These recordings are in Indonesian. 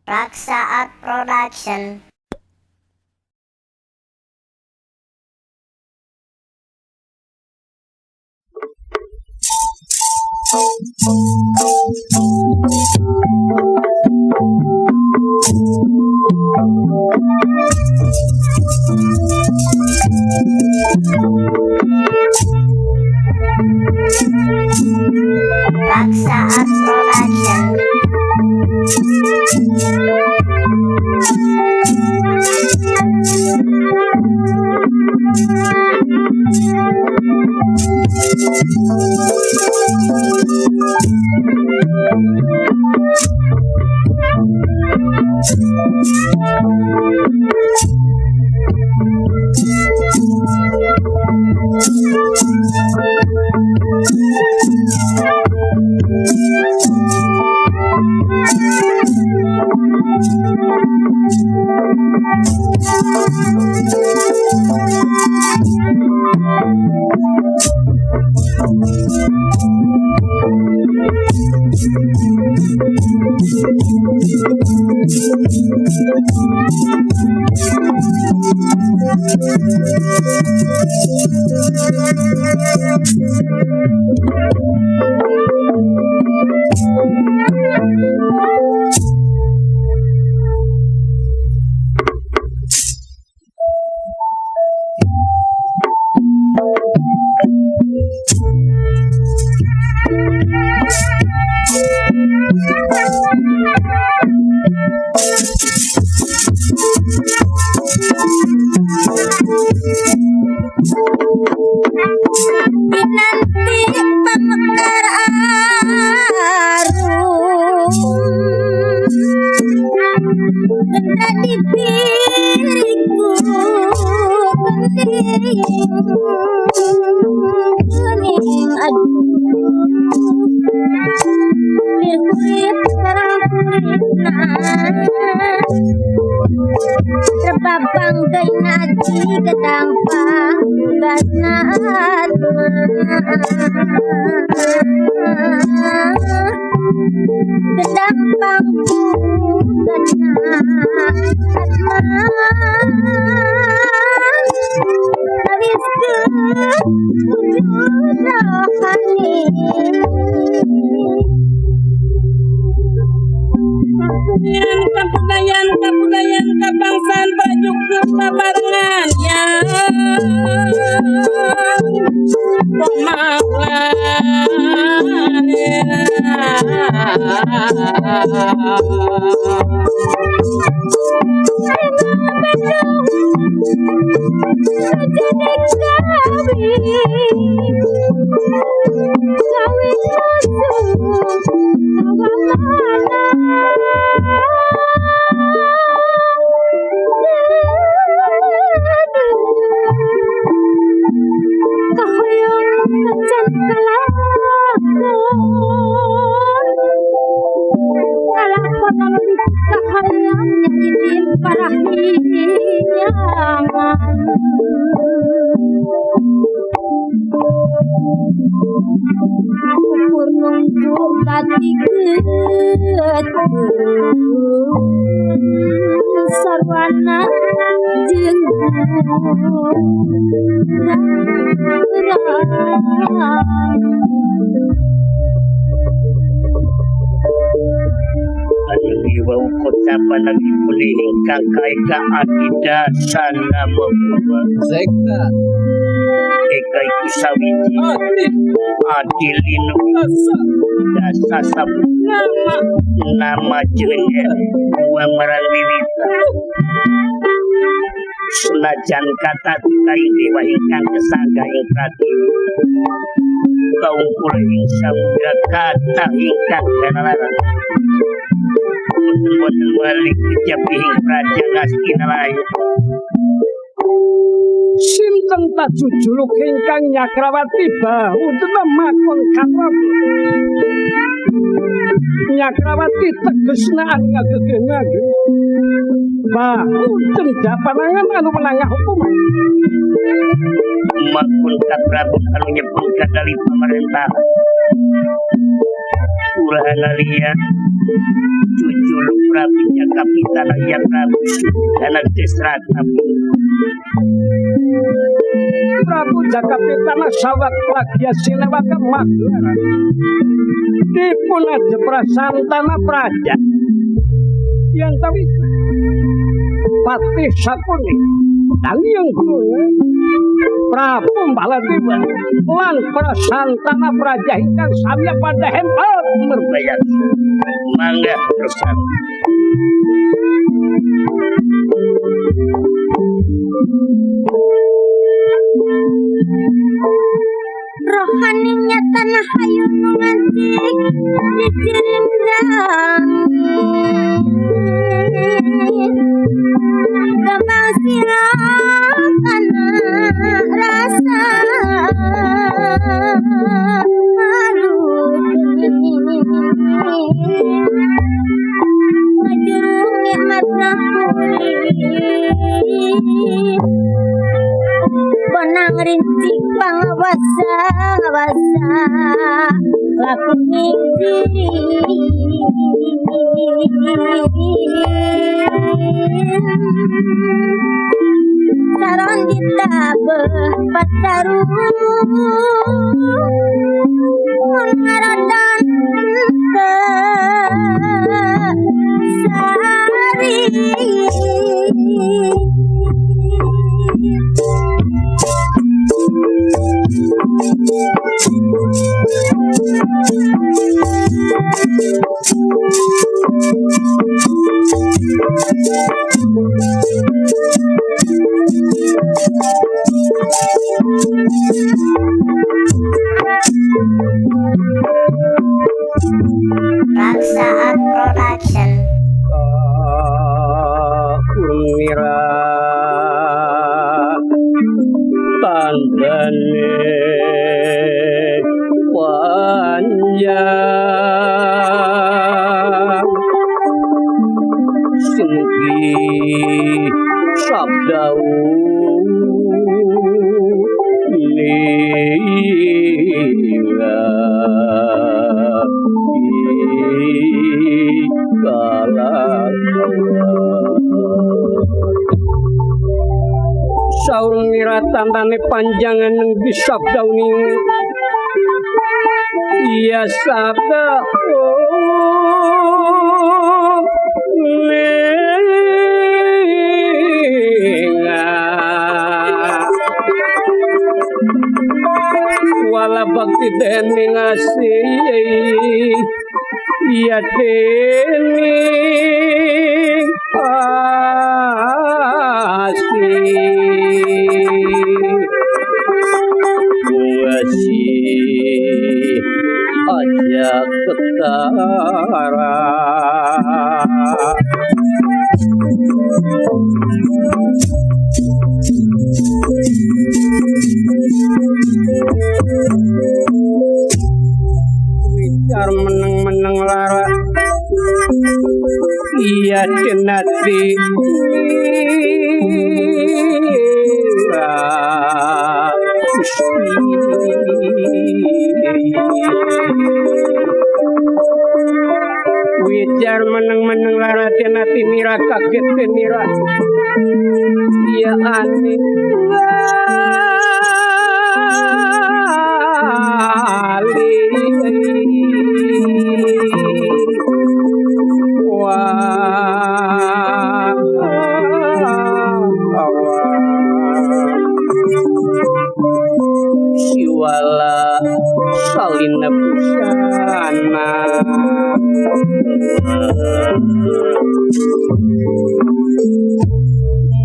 Raksa Art Production. Raksa Art Production. Terbabang gainati gedang pangganat gedang pangganat kebudayaan kebangsaan prajuk kebabarengan yang sarwana jeung Iwau kota panagi pulih ingkang kaika adida sana membawa Sekta eka iku sawiji adilinu dasa sabu nama jenenge dua marandilita sunajan kata kai dewa ingkang kesaga ing prati kaum kula ing samudra kata ingkang kanalara boten balik kejabing praja Gastinalayu Sinten tajujuluk ingkang Nyakrawati bahu makon karab Nyakrawati tegesnaan ngagegengag bahu cendapanangan anu menangah hukum makun Prabu anu nyebutkan dari pemerintah Urahana liya jujur Prabu Jakapitana ya Prabu anak Desrata Prabu Jakapitana sawat lagi sinewaka Maglaran dipun aja prasantana praja yang tawi Patih Sakuni Daliang Guna Prabu Baladewa lan prasantana praja ingkang samya pada hempel merbayat mangga terusan rohaninya tanah hayun ngantik dicirindang gambang sirakan rasa majurung nikmat nakuli benang rincik pangwasa laku mimpi saron ditabe pataru ngaradan ke sari Raksaat Production. Kunira tandane panjang singgi sabdau nila saur nira tandane panjangan yang disabdauni iya sabda wala bakti dening asih iya dening asih aja ketara wicar meneng-meneng lara iya cenati wijar meneng-meneng lara cenati nira kaget nira iya aneh siwala salina busana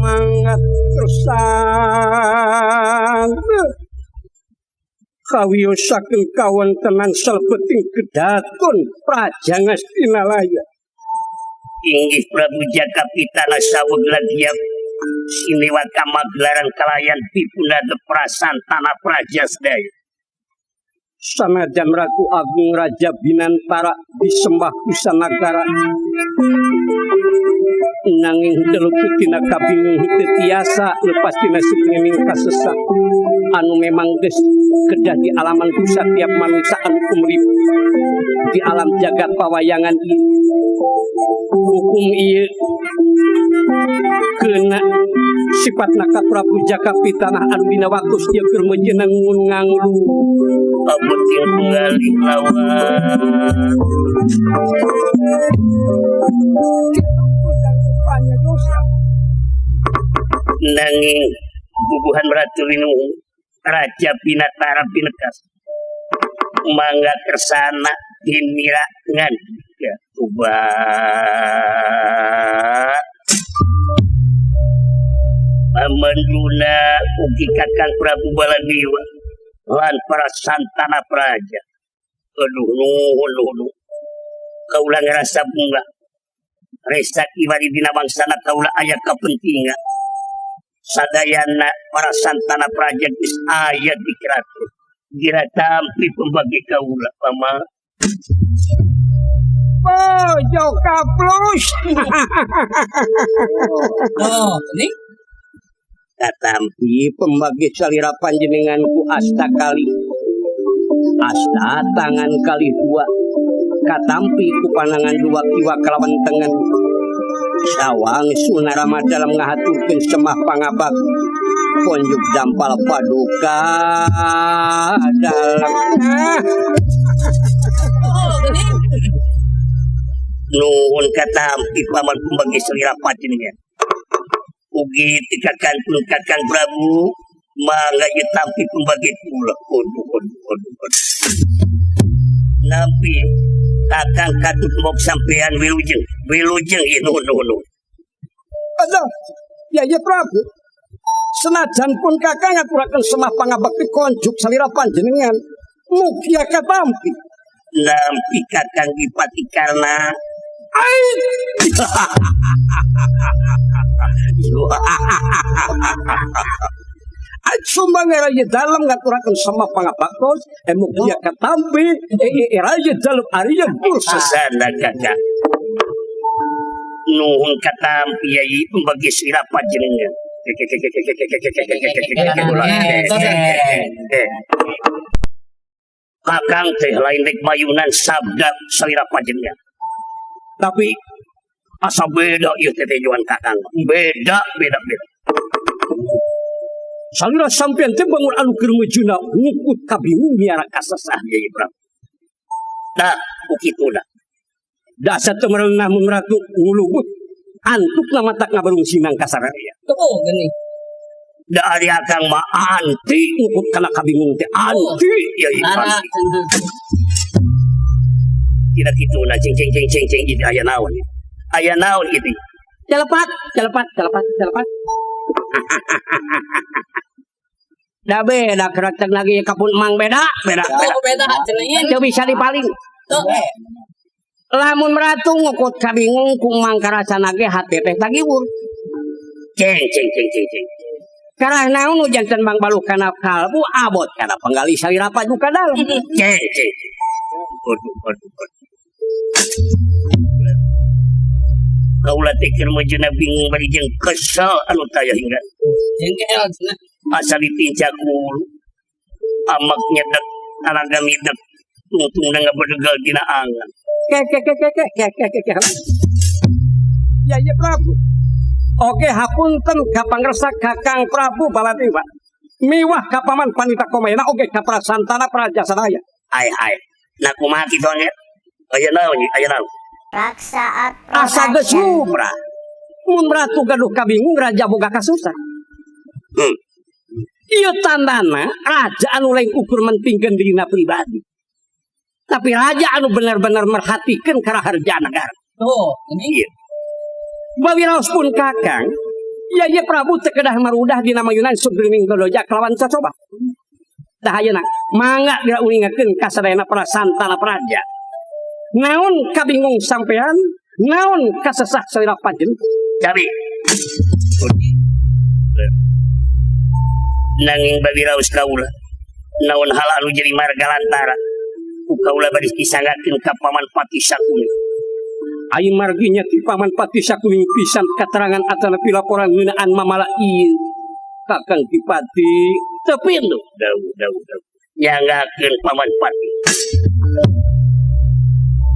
mangat tersang kawiyosaken kawontenan salbeting gedhaton Praja Ngastinalaya inggih Prabu Jakapitana saweg lagiam Sinewaka Maglaran kalayan dipunade prasantana praja sedaya sanajan Ratu Agung Raja Binantara disembah Kusanagara nanging deluku tina kabingung tetiasa lepas tina sukuning kasesat anu memang geus kedah di alaman setiap manusia anu umrip di alam jagat pawayangan ini hukum ieu kena sifatna ka Prabu Jakapitanah anu dina waktu ieu keur menjeunang nganglu Abutin kembali lawan nanging bubuhan Ratu Linung Raja Pinatara Pinekas mangga kersana dinirangan ya ubat Amanduna ugi kakang Prabu Baladewa lan para santana praja aduh nuhun kaula ngerasa bunga resa kiwari dina bangsana kaula aya kapentingan sadayana para santana praja geus aya di keraton gira tampi pembagi kaula pama Bojo kaplus Oh, ini katampi pembagi salira panjenenganku asta kali asta tangan kali dua katampi ku panangan dua kiwa kalawan tengen sawang sunarama dalam ngahaturkeun semah pangabak ponjuk dampal paduka dalam nuhun katampi paman pembagi salira panjenengan ugi tika kantun kakang Prabu mangga ye tampi pembagi kula nampi kakang katut mok sampean wilujeng ieu nuhun Aduh, ya Prabu. Senajan pun kakang ngaturaken semah pangabekti konjuk salira panjenengan, mugi katampi. nampi kakang Dipati karna Sumbang raja dalam ngaturaken semah pangabaktos, mugi katampi, raja dalam Arya Bursa. sasana kakang nuhun katampi yai pembagi salira panjenengan kakang teh lain dek mayunan sabda salira panjenengan tapi asa beda ieu teh tujuan kakang beda Salira sampean teh bangun anu keur mejuna ngukut kabingung miara kasesah Yai Prabu nah ukituna dasar temerengah mun ratu ngulugut antuk nama tak ngabarung sinang kasaraya. tuh gini. da ari akang mah anti Ngukut kana kabingung teh anti Yai Lara, Prabu kira kituna cing itu aya naon itu Celepat. Da beda karakter lagi kapun emang beda. Oh, beda cenah Teu bisa dipaling. tuh. Lamun ratu ngukut kabingung kumang karasana ge hate teh tagiwur. ceng Karena naon nu janten bang baluh kana kalbu abot kana panggali salira paduka dalam. ceng kaula teh keur mejuna bingung bari jeung kesel anu taya hingga Jengkel cenah. asa ditincak mulu amak nyedek alaga midek tungtung da ngabedegal dina angan Ke. Ya Prabu. Oke hapunten ka pangresa Kakang Prabu Baladewa. Miwah ka paman Panita Komena oge ka prasantana praja sadaya. hai nah kumaha kitu nya aya naon Raksaat Asa geus Production. lumrah. Mun ratu gaduh kabingung raja boga kasusah. Ieu tandana raja anu lain ukur mentingkeun dirina pribadi. Tapi raja anu benar-benar merhatikeun karaharja negara. Tuh, ini Bawiraos pun kakang, ya Prabu teu kedah marudah dina mayunan sugriming godoja kelawan cocoba. Dah ayeuna mangga diuningakeun ka sadayana para santana praja. Naon kabingung sampean? Naon kasesah salira panjenengan? Cabi. Nanging bagi raus kaula, naon hal anu jadi marga lantara, kaula bari disangakeun ka paman Pati Sakuni. Ai marginya ti paman Pati Sakuni pisan katerangan atana pilaporan ngeunaan mamala ieu. Kakang Dipati tepindu. Daud. Nyangakeun paman Pati.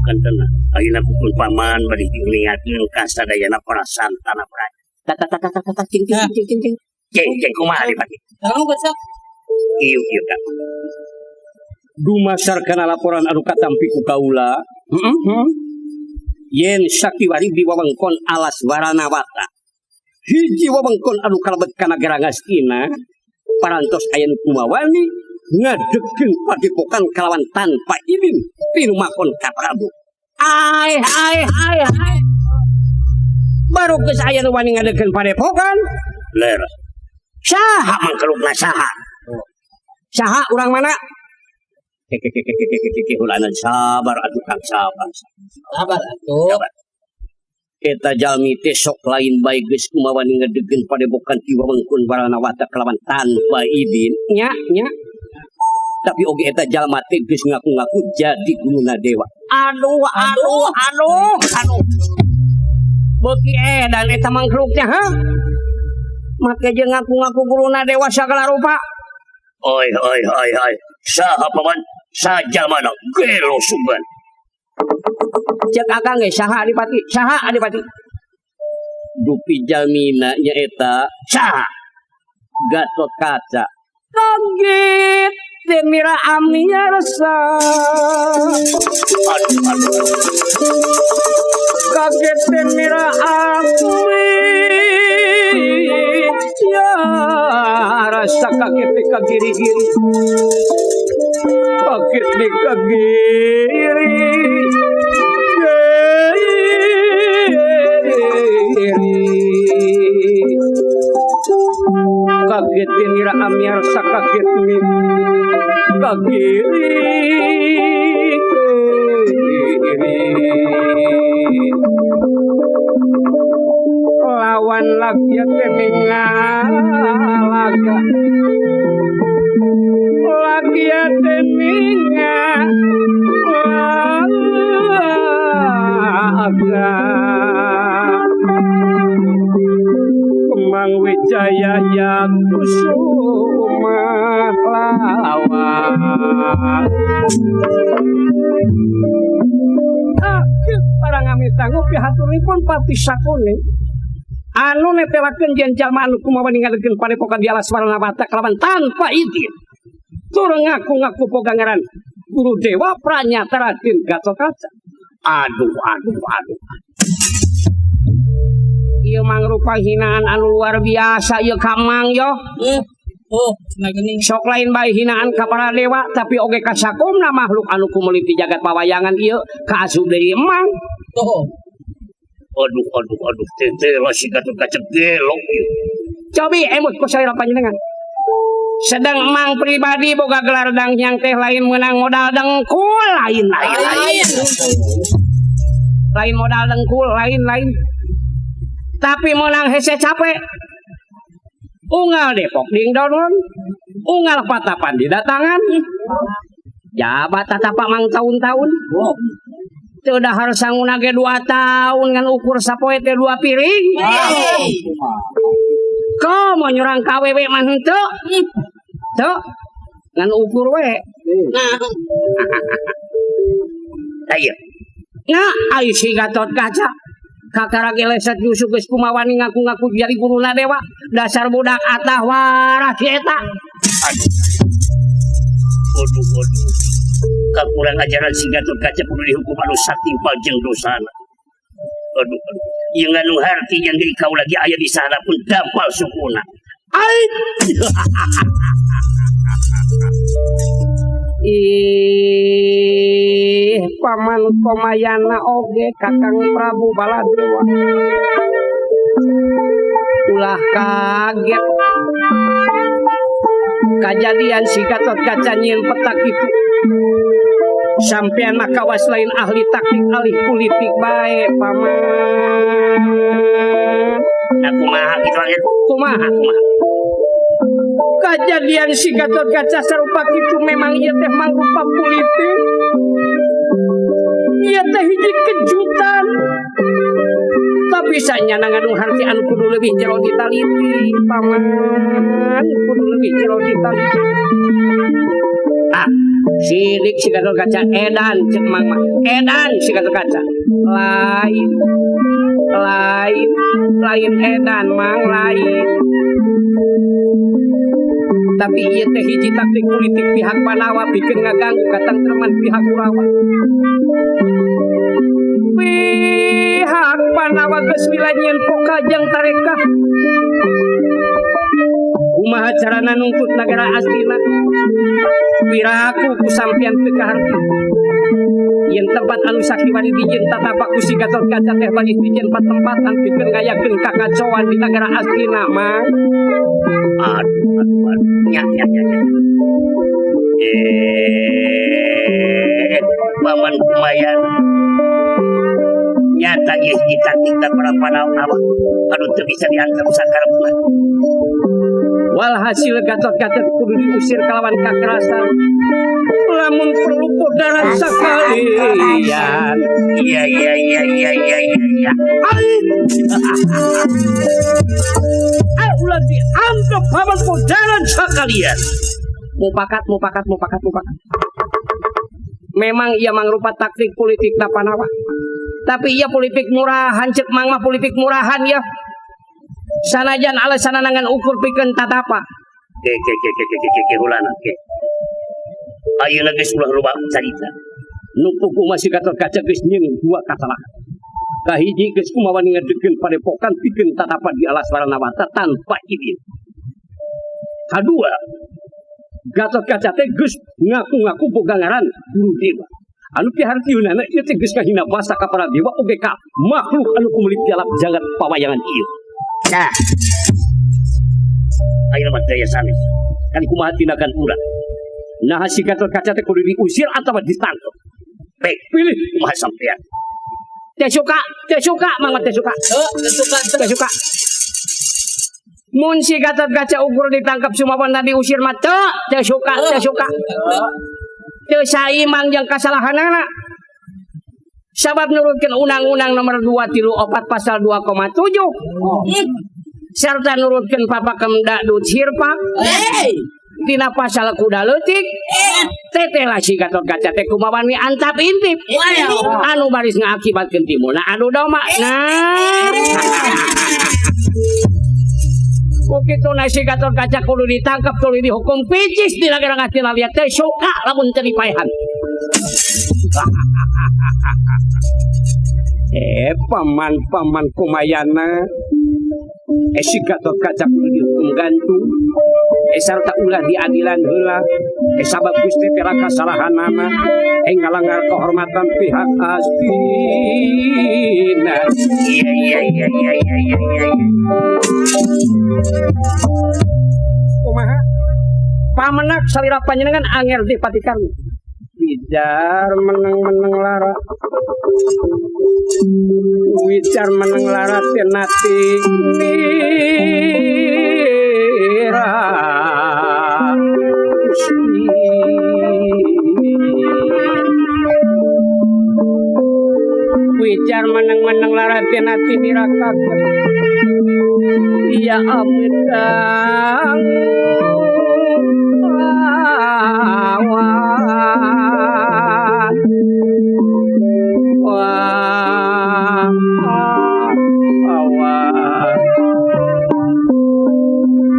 Kantena ayeuna pukul paman bari ngelihatkeun ka sadayana para santana praja. Tata cing cing. Ceng kumaha Adipati? Tahu gak sok? Ieu Kang. Dumasarkan laporan anu katampi ku kaula. Yen sakiwari di wewengkon alas Waranawata. Hiji wewengkon anu kalebet kana Garangastina. Parantos aya nu kumawani ngadegeun padepokan kalawan tanpa izin pinumakon ka Prabu. Ai. Baru geus aya nu wani ngadegeun padepokan. Ler. Saha Mangkelukna saha? Saha urang mana? Ulana sabar atuh Kang sabar. Sabar atuh. Eta jalmi teh sok lain bae geus kumaha ngadegeun padepokan ti wewengkon Waranawata kalawan tanpa izin. Nya. Tapi oge eta jalma teh geus ngaku-ngaku jadi guruna dewa. Aduh. Beuki edan eta mangkruk teh ha? Make jeung ngaku-ngaku guruna dewa sagala rupa. Oi. Saha paman? Saja mana? Gelo suban. Cek akang ge saha Adipati? Dupi jalmina nyaeta saha? Gatotkaca. Kaget temira amiarsa. Aduh. Kaget temira ya rasa kaget kagiri-giri. Kaget kagiri. Kaget nira amiar sakaget mi kagiri. Lawan lagi teningalaga lagi teningalaga Kemang Wijaya yang kusuma lawan parang ami tanggup pihaturipun pati sakune anu netelakeun yen jalma anu kumaha ninggalkeun padepokan di alas Waranawata kalawan tanpa izin tur ngaku-ngaku pogangaran guru dewa pranyata Raden Gatotkaca. Aduh. Ieu mangrupa hinaan anu luar biasa ieu kamang yo. Sok lain bae hinaan ka para dewa tapi oge ka sakumna makhluk anu kumeuli ti jagat pawayangan ieu kaasup deui emang. Aduh, tete si Gatotkaca gelok. Cobi emut ku saira panjenengan. Sedang emang pribadi boga gelar dangnyang teh lain meunang modal dengkul lain. Lain modal dengkul lain. Tapi meunang hese capek. Unggal Depok dingdon, unggal patapan didatangan. Jabat tatapak mang tahun-tahun. Teu dahar sanguna ge 2 tahun ngan ukur sapoe teh 2 piring. Komo nyurang ka awewe mah henteu. Teu ngan ukur we. Ayo. Nya ai si Gatotkaca kakara geleset jusuk geus kumaha ngaku-ngaku jadi guruna dewa. Dasar budak atah waras eta. Waduh. Kakurang ajaran si Gatotkaca kudu dihukum anu satimpal jeung dosana. Aduh. Ieu nganu harti yang diri kau lagi aya di sana pun dampal sukuna. Ai. Paman Komayana oge Kakang Prabu Baladewa. Ulah kaget kejadian si Gatotkaca nyieun petak itu. Sampean makawas lain ahli taktik ahli politik bae paman. Kumaha kitu angin? Kumaha. Kejadian si Gatotkaca sarupa kitu memang ieu teh mangrupa politik. Ieu teh hiji kejutan. Tapi sanyana nganu harti anu kudu leuwih jero ditaliti paman, kudu leuwih jero ditaliti. sidik si Gatot Kaca edan cek mang mah edan si Gatot Kaca lain edan mang lain tapi ieu teh hiji taktik politik pihak Panawa bikin ngaganggu katentreman pihak Kurawa pihak Panawa geus milanyeun pokajang tarekah kumaha carana nuntut negara aslina piraku ku sampean teu kaharti yen tempat anu sakiwani dijieun tatapak ku si Gatot Kaca teh bagi dijieun patempatan pikeun ngayakeun kakacauan di negara aslina mah aduh nya paman kumayan nyata geus kita para Panawa anu teu bisa dianggap sakarepna walhasil Gatot Kaca kudu diusir kalawan kakerasan lamun perlu kodaran sakalian iya ulah dianggap paman kodaran sakalian mupakat memang ia mangrupa taktik politik na Panawa tapi ia politik murahan cek mangma politik murahan ya sanajan alasan nangan ukur pikeun tatapa ke hulana ke ayeuna geus ulah loba carita nu kuku masih Gatot Kaca geus nyeun dua kasalahan kahiji geus kumaha ngadegeun padepokan pikeun tatapa di alas Waranawata tanpa izin kadua Gatot Kaca teh geus ngaku-ngaku boga ngaran guru dewa anu pihartieunana ieu teh geus kahina basa ka para dewa oge ka makhluk anu kumeuli tialap jagat pawayangan ieu nah ayeuna mah daya sanes kan kumaha tindakan urang nah si Gatot Kaca teh kudu diusir atawa ditangkep baik pilih kumaha sampean teh suka mangga teh suka mun si Gatot Kaca ukur ditangkap sumawana diusir mah teu suka teu saimbang jeung kasalahanana sabab nurutkeun undang-undang nomor 234 pasal 2,7 serta nurutkeun Papakemda Dut Sirpa tina pasal kuda leutik tetelah si Gatot Kaca teh kumaha antap intip anu baris ngaakibatkeun timulna anu doma nah kukitu si Gatot Kaca kudu ditangkap kudu dihukum picis di negara ngatina liat teh suka lamun teu dipaehan paman kumayana si Gatot Kaca kudu dihukum gantung sarta ulah diadilan heula sabab Gusti teh kasalahanana ngalanggar kehormatan pihak astina iya kumaha pamenak salira panjenengan anger di patikan wijar meneng lara wijar meneng lara tenati wijar meneng lara tenati dirakakeun iya abdang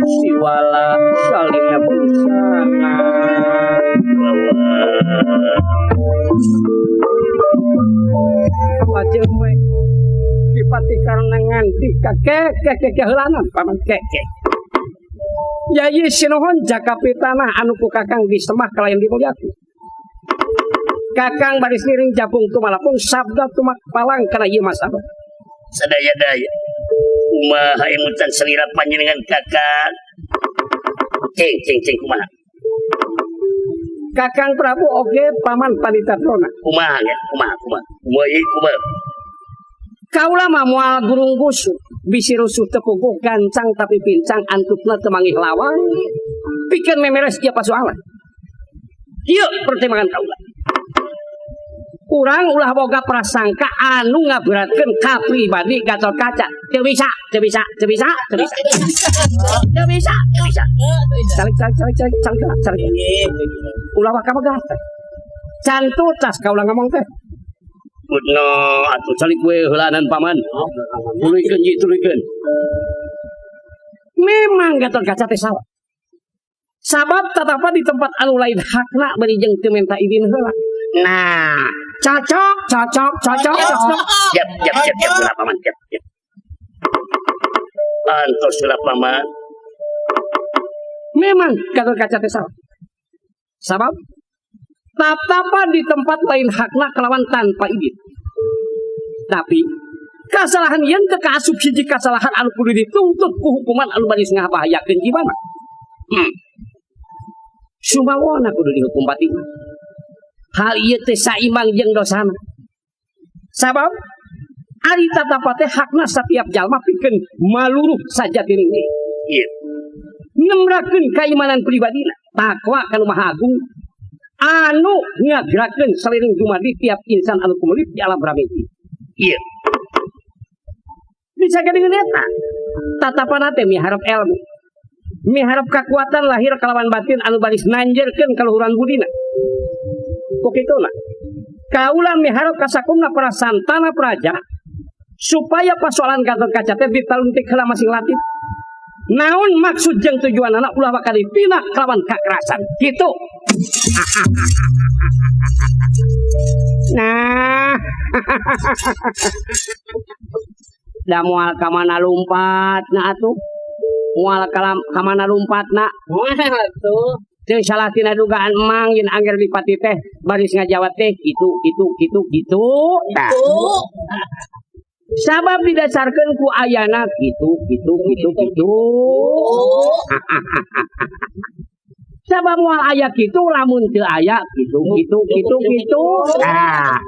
siwala salina busana wajib we dipati karenangan kakek heulanan paman kekek Yayi sinuhun jakapitana anu ku Kakang disemah kalayan dimulyati Kakang baris niring japung tumalapun sabda tumak palang kana ieu masabah sadaya-daya kumaha emutan selira panjenengan Kakang ceng kumaha Kakang Prabu oge paman Panitatrona kumaha kaula mah moal gurung gusu bisi rusuh tepupuh gancang tapi pincang antupna temangih lawan pikeun memeres ieu pasoalan ieu pertimbangan kaula Urang ulah boga prasangka anu ngaberatkeun ka pribadi Gatotkaca. Teu bisa. Calik. Ulah waka boga. Cantu tas kaulah ngomong teh. Putno atuh calik we heulanan paman. Tuluykeun ji tuluykeun. Memang Gatotkaca teh salah. Sabab tatapan di tempat anu lain hakna bari jeung teu menta izin heula. Nah, cocok. Siap, ulah paman, siap. Antos ulah paman. Memang Gatotkaca teh salah. Sabab tatapan di tempat lain hakna kelawan tanpa izin. Tapi kasalahan yang kekasup hiji kasalahan anu kudu dituntut ku hukuman anu baris ngabahayakeun gimana? Sumawona kudu dihukum pati. Hal ieu teh saimbang jeung dosana. Sabab ari tatapan teh hakna setiap jalma pikeun maluruh sajati ini. Ieu. Nemrakeun kaimanan pribadina, takwa ka Maha Agung anu ngagerakkeun saliring dumadi tiap insan anu kumelip di alam rame ieu. Ieu. Bisa dengan eta. Tatapan teh miharep ilmu. Miharep kekuatan lahir kalawan batin anu baris nanjerkeun kaluhuran budina. Kukituna kaula miharep kasakumna para santana praja supaya persoalan Gatotkaca teh ditaluntik heula masing latif. Naon maksud jeung tujuanna ulah bakal dipindah kalawan kakerasan kitu. Nah da moal ka mana lompatna atuh. Moal ka mana lompatna. Tuh. Teu salah tina dugaan emang yen angger dipati teh baris ngajawab teh gitu. Tah. Sabab didasarkeun ku ayana gitu. Sabab moal aya kitu lamun teu aya gitu. Tah.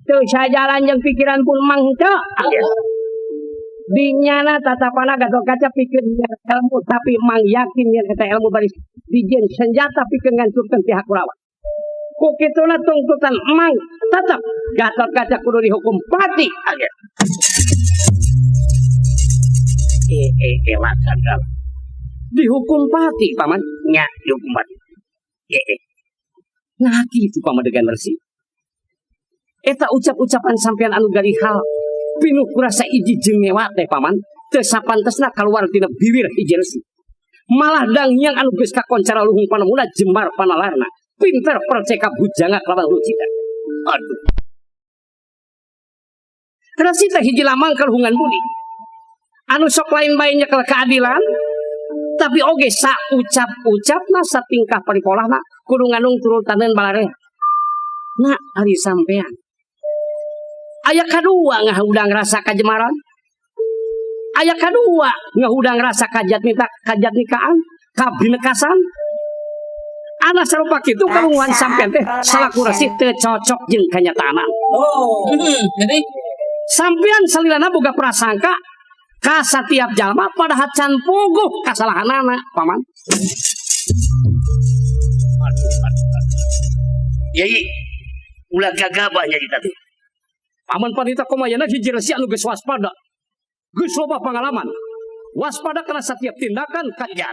Teu sajalan jeung pikiran pun mang teu. Dinyana tatapana Gatotkaca pikeun ilmu tapi mang yakin yen eta ilmu baris dijieun senjata pikeun ngancurkeun pihak Kurawa. Ku kituna tungtutan emang tetep Gatotkaca kudu dihukum pati. Makan dihukum pati paman. Nya dihukum pati. Nah kitu pamadegan resik. Eta ucap-ucapan sampean anu galihal pinuh kurasa iji jeung ngewa teh paman teu sapantesna kaluar tina bibir hiji resi. Malah dangnyang anu geus kakoncara luhung panemuna jembar panalarna. Pinter percekap bujanga kalawan lucita. Aduh. Resi teh hiji lamang kaluhungan budi. Anu sok lain bae nyekel keadilan tapi oge saucap-ucapna satingkah paripolahna kudu ngandung turutaneun balare. Nah, ari sampean aya kadua ngahudang rasa kajemaran. Aya kadua ngahudang rasa kajatnikaan, kabinekasan. Ana sarupa kitu kalungan sampean teh salaku resik teu cocok jeung kanyatanan. Oh. Jadi sampean salilana boga prasangka ka satiap jalma padahal can puguh kasalahanana, paman. Yai, ulah gagabah nya kita teh. Paman panita komayana hiji resi anu geus waspada. Geus loba pangalaman. Waspada kana setiap tindakan kajat.